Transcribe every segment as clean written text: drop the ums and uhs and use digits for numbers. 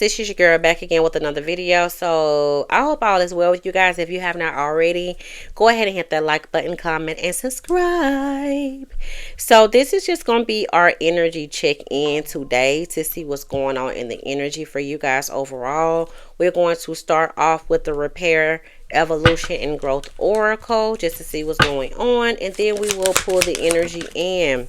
this is your girl back again with another video. So I hope all is well with you guys. If you have not already, go ahead and hit that like button, comment, and subscribe. So this is just going to be our energy check-in today to see what's going on in the energy for you guys overall. We're going to start off with the repair, evolution, and growth oracle just to see what's going on, and then we will pull the energy in.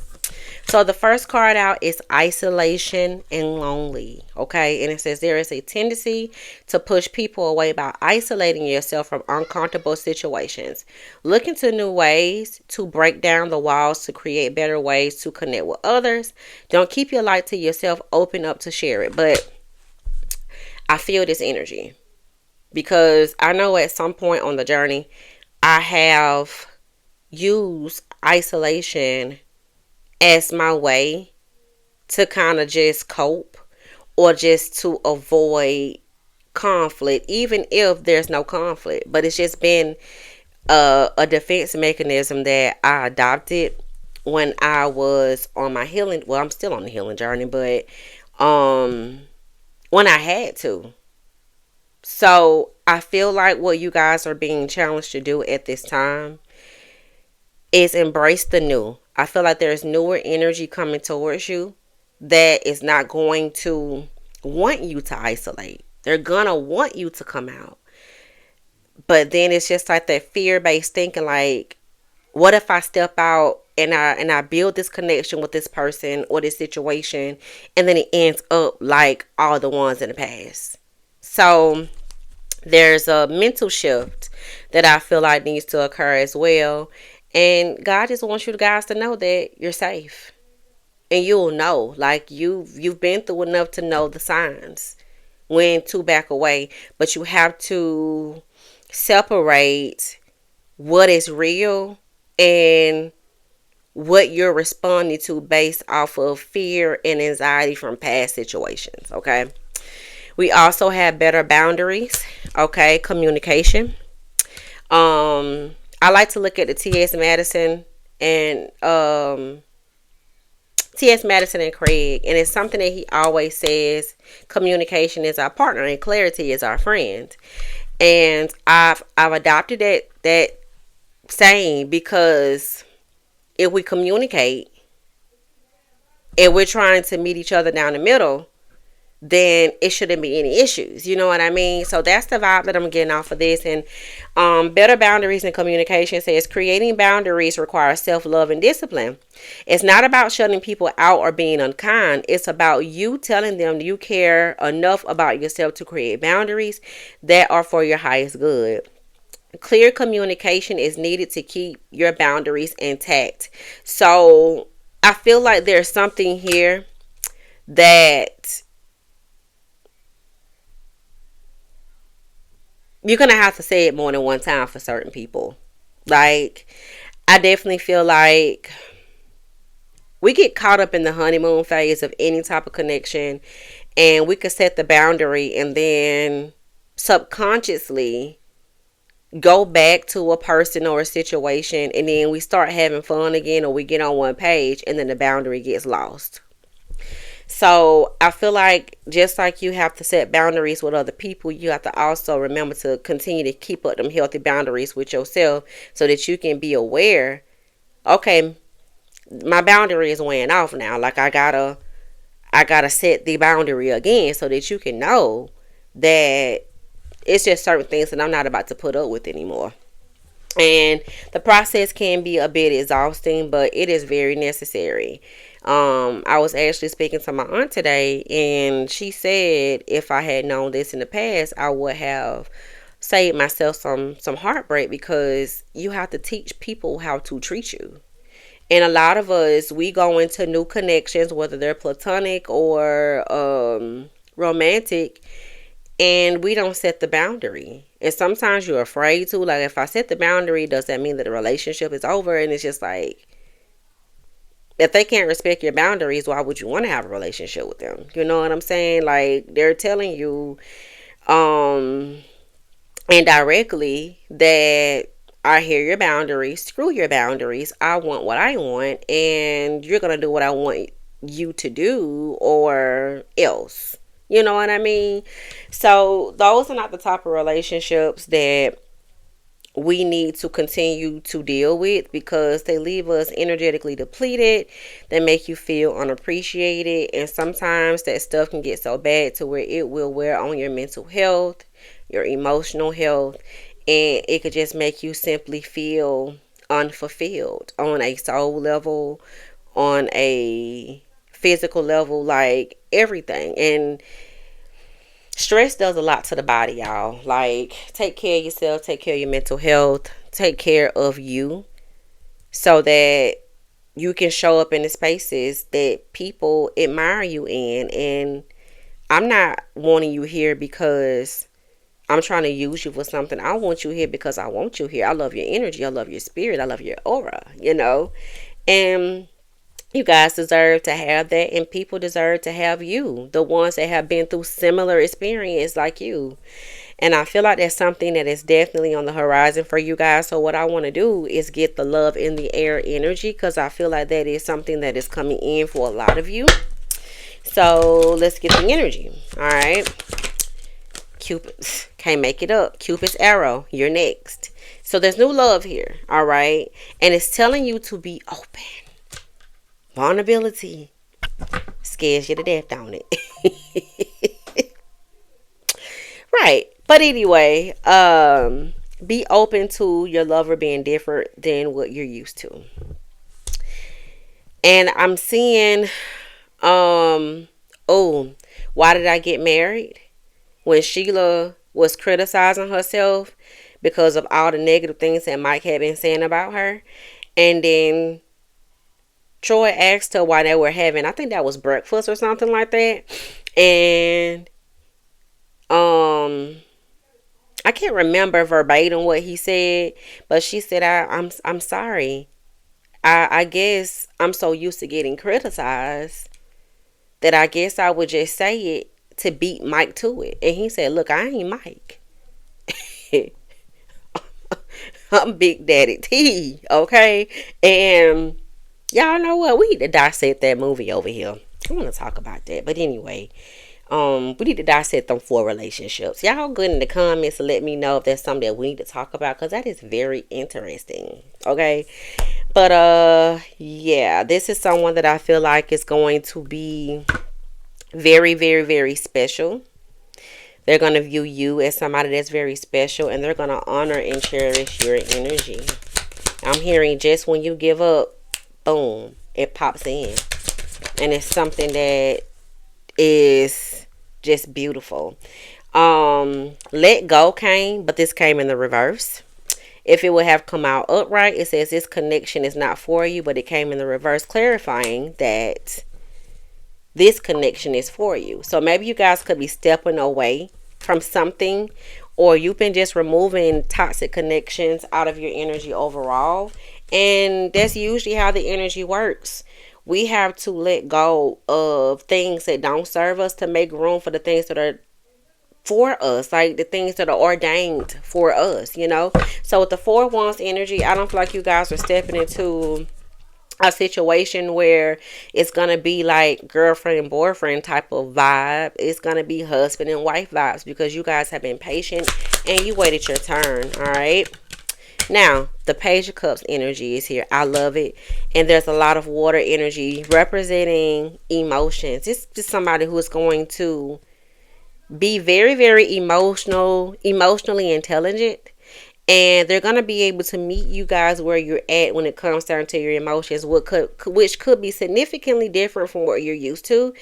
So the first card out is isolation and lonely. Okay. And it says there is a tendency to push people away by isolating yourself from uncomfortable situations. Look into new ways to break down the walls to create better ways to connect with others. Don't keep your light to yourself. Open up to share it. But I feel this energy because I know at some point on the journey I have used isolation as my way to kind of just cope or just to avoid conflict, even if there's no conflict. But it's just been a defense mechanism that I adopted when I was on my healing. Well, I'm still on the healing journey, but when I had to. So I feel like what you guys are being challenged to do at this time is embrace the new. I feel like there's newer energy coming towards you that is not going to want you to isolate. They're going to want you to come out. But then it's just like that fear-based thinking, like, what if I step out and I build this connection with this person or this situation, and then it ends up like all the ones in the past. So there's a mental shift that I feel like needs to occur as well. And God just wants you guys to know that you're safe. And you'll know. Like you've been through enough to know the signs when to back away. But you have to separate what is real and what you're responding to based off of fear and anxiety from past situations. Okay. We also have better boundaries. Okay. Communication. I like to look at the T.S. Madison and Craig, and it's something that he always says: communication is our partner and clarity is our friend. And I've adopted that saying because if we communicate and we're trying to meet each other down the middle, then it shouldn't be any issues. You know what I mean? So that's the vibe that I'm getting off of this. And better boundaries and communication says creating boundaries requires self-love and discipline. It's not about shutting people out or being unkind. It's about you telling them you care enough about yourself to create boundaries that are for your highest good. Clear communication is needed to keep your boundaries intact. So I feel like there's something here that you're going to have to say it more than one time for certain people. Like, I definitely feel like we get caught up in the honeymoon phase of any type of connection, and we could set the boundary and then subconsciously go back to a person or a situation, and then we start having fun again, or we get on one page and then the boundary gets lost. So I feel like just like you have to set boundaries with other people, you have to also remember to continue to keep up them healthy boundaries with yourself so that you can be aware, okay, my boundary is weighing off now. Like I gotta set the boundary again so that you can know that it's just certain things that I'm not about to put up with anymore. And the process can be a bit exhausting, but it is very necessary. I was actually speaking to my aunt today, and she said if I had known this in the past, I would have saved myself some heartbreak, because you have to teach people how to treat you. And a lot of us, we go into new connections, whether they're platonic or romantic, and we don't set the boundary. And sometimes you're afraid to. Like, if I set the boundary, does that mean that the relationship is over? And it's just like, if they can't respect your boundaries, why would you want to have a relationship with them? You know what I'm saying? Like, they're telling you indirectly that I hear your boundaries, screw your boundaries, I want what I want, and you're going to do what I want you to do or else. You know what I mean? So those are not the type of relationships that we need to continue to deal with, because they leave us energetically depleted. They make you feel unappreciated, and sometimes that stuff can get so bad to where it will wear on your mental health, your emotional health, and it could just make you simply feel unfulfilled on a soul level, on a physical level, like everything. And stress does a lot to the body, y'all. Like, take care of yourself, take care of your mental health, take care of you, so that you can show up in the spaces that people admire you in. And I'm not wanting you here because I'm trying to use you for something. I want you here because I want you here. I love your energy. I love your spirit. I love your aura, you know? And you guys deserve to have that, and people deserve to have you, the ones that have been through similar experience like you. And I feel like that's something that is definitely on the horizon for you guys. So what I want to do is get the love in the air energy, because I feel like that is something that is coming in for a lot of you. So let's get the energy. All right. Cupid, can't make it up. Cupid's arrow, you're next. So there's new love here. All right. And it's telling you to be open. Vulnerability scares you to death, don't it? Right. But anyway, be open to your lover being different than what you're used to. And I'm seeing, oh, why did I get married? When Sheila was criticizing herself because of all the negative things that Mike had been saying about her. And then Troy asked her why they were having, I think that was breakfast or something like that. And I can't remember verbatim what he said, but she said, I'm sorry. I guess I'm so used to getting criticized that I guess I would just say it to beat Mike to it. And he said, look, I ain't Mike. I'm Big Daddy T, okay? And y'all know what? We need to dissect that movie over here. I want to talk about that. But anyway, we need to dissect them 4 relationships. Y'all good in the comments to let me know if there's something that we need to talk about, because that is very interesting. Okay? But yeah, this is someone that I feel like is going to be very, very, very special. They're going to view you as somebody that's very special, and they're going to honor and cherish your energy. I'm hearing just when you give up, boom, it pops in. And it's something that is just beautiful. Let go came, but this came in the reverse. If it would have come out upright, it says this connection is not for you, but it came in the reverse, clarifying that this connection is for you. So maybe you guys could be stepping away from something, or you've been just removing toxic connections out of your energy overall. And that's usually how the energy works. We have to let go of things that don't serve us to make room for the things that are for us, like the things that are ordained for us, you know. So with the 4 Wands energy, I don't feel like you guys are stepping into a situation where it's gonna be like girlfriend and boyfriend type of vibe. It's gonna be husband and wife vibes, because you guys have been patient and you waited your turn. All right. Now, the Page of Cups energy is here. I love it. And there's a lot of water energy representing emotions. It's just somebody who is going to be very, very emotionally intelligent. And they're going to be able to meet you guys where you're at when it comes down to your emotions, which could be significantly different from what you're used to.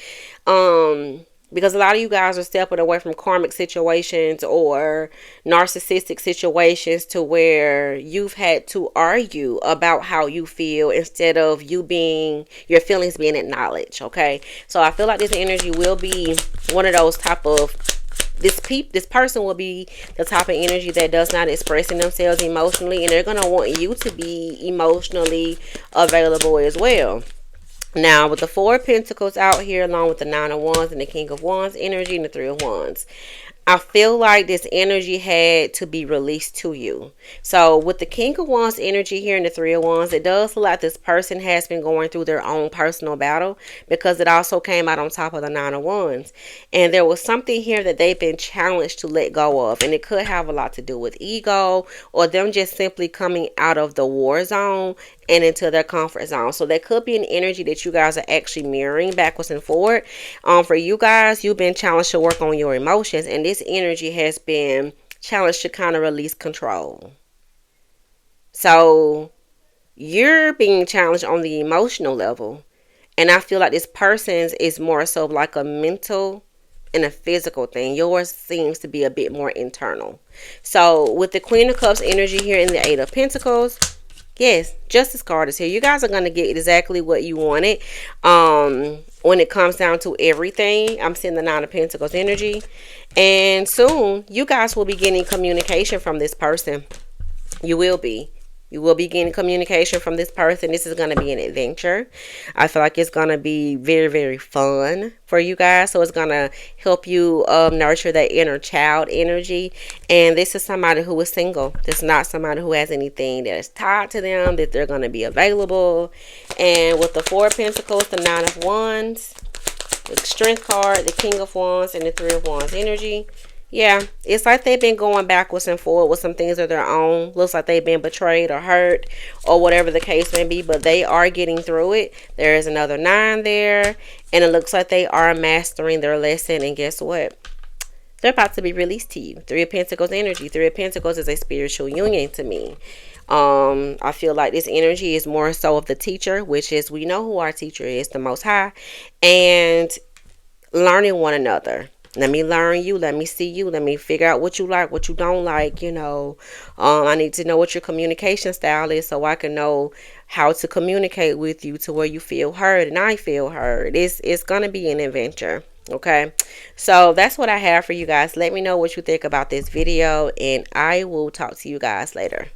Because a lot of you guys are stepping away from karmic situations or narcissistic situations to where you've had to argue about how you feel instead of your feelings being acknowledged. Okay. So I feel like this energy will be one of those type of, this person will be the type of energy that does not expressing themselves emotionally, and they're going to want you to be emotionally available as well. Now, with the 4 of Pentacles out here, along with the 9 of Wands and the King of Wands energy and the 3 of Wands, I feel like this energy had to be released to you. So with the King of Wands energy here and the Three of Wands, it does feel like this person has been going through their own personal battle, because it also came out on top of the Nine of Wands. And there was something here that they've been challenged to let go of. And it could have a lot to do with ego, or them just simply coming out of the war zone and into their comfort zone. So there could be an energy that you guys are actually mirroring backwards and forward. For you guys, you've been challenged to work on your emotions, and this energy has been challenged to kind of release control. So you're being challenged on the emotional level, and I feel like this person's is more so like a mental and a physical thing. Yours seems to be a bit more internal. So with the Queen of Cups energy here in the Eight of Pentacles, yes, Justice card is here. You guys are going to get exactly what you wanted. When it comes down to everything, I'm seeing the Nine of Pentacles energy. And soon, you guys will be getting communication from this person. You will be. You will be getting communication from this person. This is going to be an adventure. I feel like it's going to be very, very fun for you guys. So it's going to help you nurture that inner child energy. And this is somebody who is single. This is not somebody who has anything that is tied to them, that they're going to be available. And with the Four of Pentacles, the Nine of Wands, the Strength card, the King of Wands, and the Three of Wands energy. Yeah, it's like they've been going backwards and forward with some things of their own. Looks like they've been betrayed or hurt or whatever the case may be, but they are getting through it. There is another 9 there, and it looks like they are mastering their lesson. And guess what? They're about to be released to you. Three of Pentacles energy. Three of Pentacles is a spiritual union to me. I feel like this energy is more so of the teacher, which is, we know who our teacher is, the Most High, and learning one another. Let me learn you. Let me see you. Let me figure out what you like, what you don't like. I need to know what your communication style is, so I can know how to communicate with you to where you feel heard and I feel heard. It's going to be an adventure. Okay. So that's what I have for you guys. Let me know what you think about this video, and I will talk to you guys later.